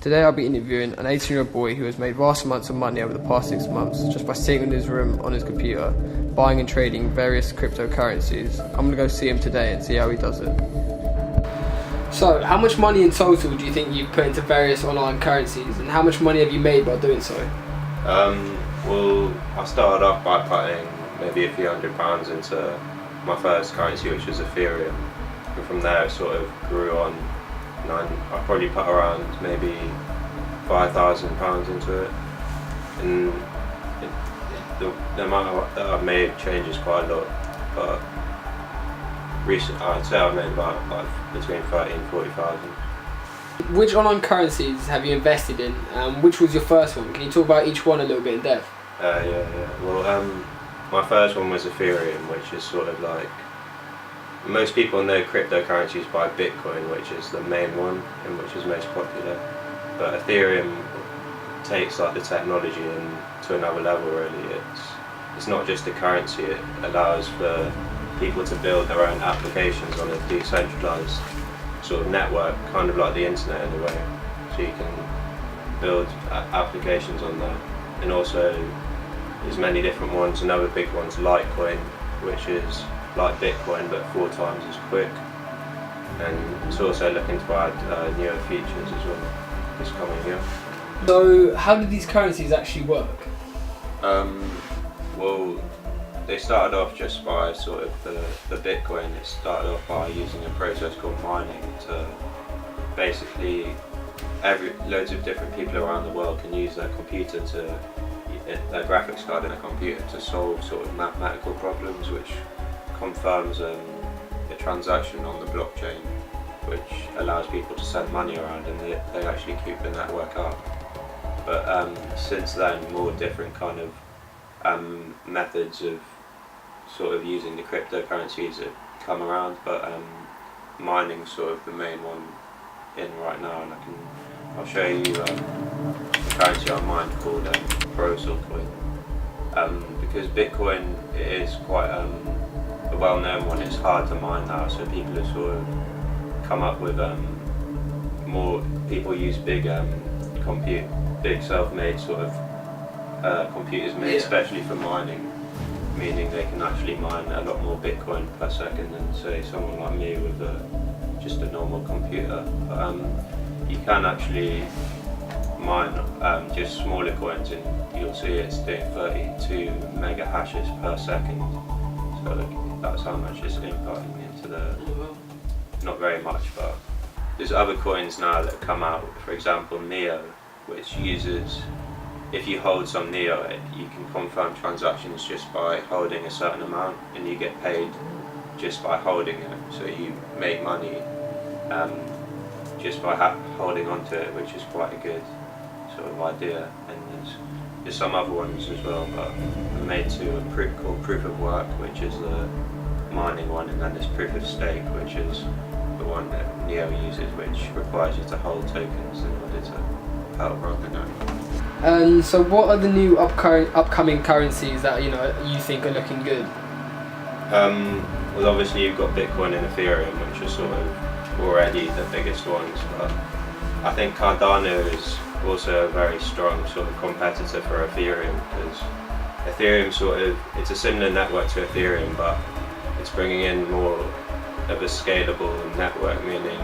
Today I'll be interviewing an 18-year-old boy who has made vast amounts of money over the past 6 months just by sitting in his room on his computer, buying and trading various cryptocurrencies. I'm going to go see him today and see how he does it. So, how much money in total do you think you've put into various online currencies, and how much money have you made by doing so? Well, I started off by putting maybe a few £100 into my first currency, which was Ethereum, and from there it sort of grew on. And I probably put around maybe £5,000 into it, and the amount that I've made changes quite a lot, but I'd say I've made about between 30 and 40,000. Which online currencies have you invested in? Which was your first one? Can you talk about each one a little bit in depth? Yeah. Well, my first one was Ethereum, which is sort of like, most people know cryptocurrencies by Bitcoin, which is the main one and which is most popular. But Ethereum takes like the technology to another level really. It's not just a currency, it allows for people to build their own applications on a decentralized sort of network, kind of like the internet in a way. So you can build applications on there. And also there's many different ones. Another big one's Litecoin, which is like Bitcoin but 4 times as quick, and it's also looking to add newer features as well this coming year. So how do these currencies actually work? Well, they started off just by sort of the Bitcoin. It started off by using a process called mining to basically loads of different people around the world can use their computer their graphics card in a computer to solve sort of mathematical problems, which confirms a transaction on the blockchain, which allows people to send money around, and they actually keep the network up. But since then, more different kind of methods of sort of using the cryptocurrencies have come around, but mining's sort of the main one in right now, and I'll show you a currency I mined called Prozil coin. Because Bitcoin is quite a well-known one, it's hard to mine now, so people have sort of come up with more people use big self-made sort of computers made especially for mining, meaning they can actually mine a lot more Bitcoin per second than say someone like me with just a normal computer. But you can actually mine just smaller coins, and you'll see it's doing 32 mega hashes per second. So that's how much it's inputting into not very much, but there's other coins now that come out, for example Neo, which uses, if you hold some Neo, you can confirm transactions just by holding a certain amount, and you get paid just by holding it, so you make money just by holding onto it, which is quite a good sort of idea. And there's some other ones as well, but I'm made to called Proof of Work, which is the mining one, and then there's Proof of Stake, which is the one that Neo uses, which requires you to hold tokens in order to help run the node. So what are the new upcoming currencies that you think are looking good? Well, obviously you've got Bitcoin and Ethereum, which are sort of already the biggest ones, but I think Cardano is also a very strong sort of competitor for Ethereum, because Ethereum it's a similar network to Ethereum, but it's bringing in more of a scalable network, meaning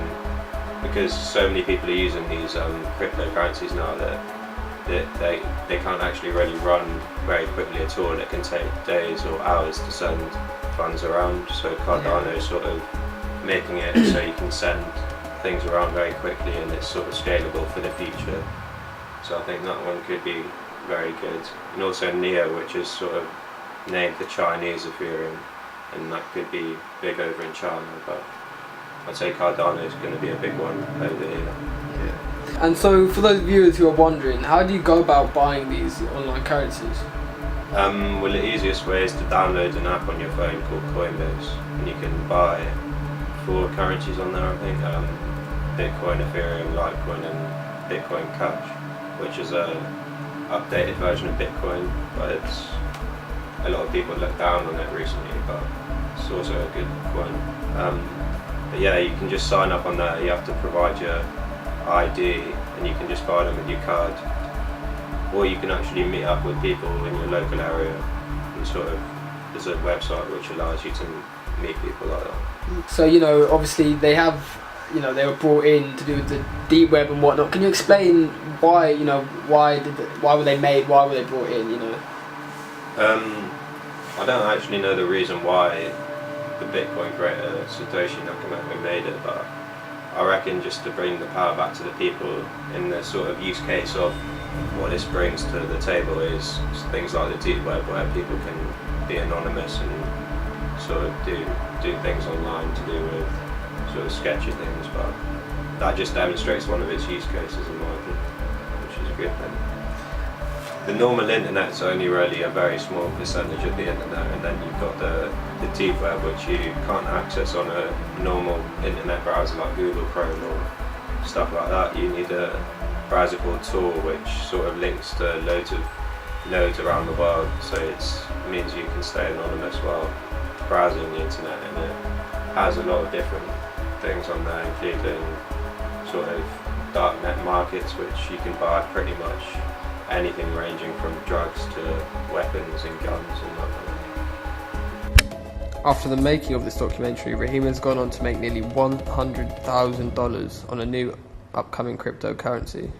because so many people are using these cryptocurrencies now that they can't actually really run very quickly at all. It can take days or hours to send funds around, so Cardano is sort of making it so you can send things around very quickly, and it's sort of scalable for the future. So I think that one could be very good. And also Neo, which is sort of named the Chinese Ethereum, and that could be big over in China, but I'd say Cardano is going to be a big one over here. Yeah. And so for those viewers who are wondering, how do you go about buying these online currencies? Well, the easiest way is to download an app on your phone called Coinbase, and you can buy 4 currencies on there, I think. Bitcoin, Ethereum, Litecoin and Bitcoin Cash, which is a updated version of Bitcoin, but it's a lot of people look down on it recently, but it's also a good coin. But yeah, you can just sign up on there. You have to provide your ID and you can just buy them with your card, or you can actually meet up with people in your local area, and sort of there's a website which allows you to meet people like that. So obviously they have, they were brought in to do with the deep web and whatnot. Can you explain why? Why were they made? Why were they brought in? I don't actually know the reason why the Bitcoin creator Satoshi Nakamoto made it, but I reckon just to bring the power back to the people in the sort of use case of what this brings to the table is things like the deep web, where people can be anonymous and sort of do things online to do with sort of sketchy things, but that just demonstrates one of its use cases in my opinion, which is a good thing. The normal internet's only really a very small percentage of the internet, and then you've got the deep web, which you can't access on a normal internet browser like Google Chrome or stuff like that. You need a browser called Tor, which sort of links to loads of nodes around the world, so it means you can stay anonymous while browsing the internet, and it has a lot of different things on there, including sort of darknet markets, which you can buy pretty much anything ranging from drugs to weapons and guns and whatnot. After the making of this documentary, Raheem has gone on to make nearly $100,000 on a new upcoming cryptocurrency.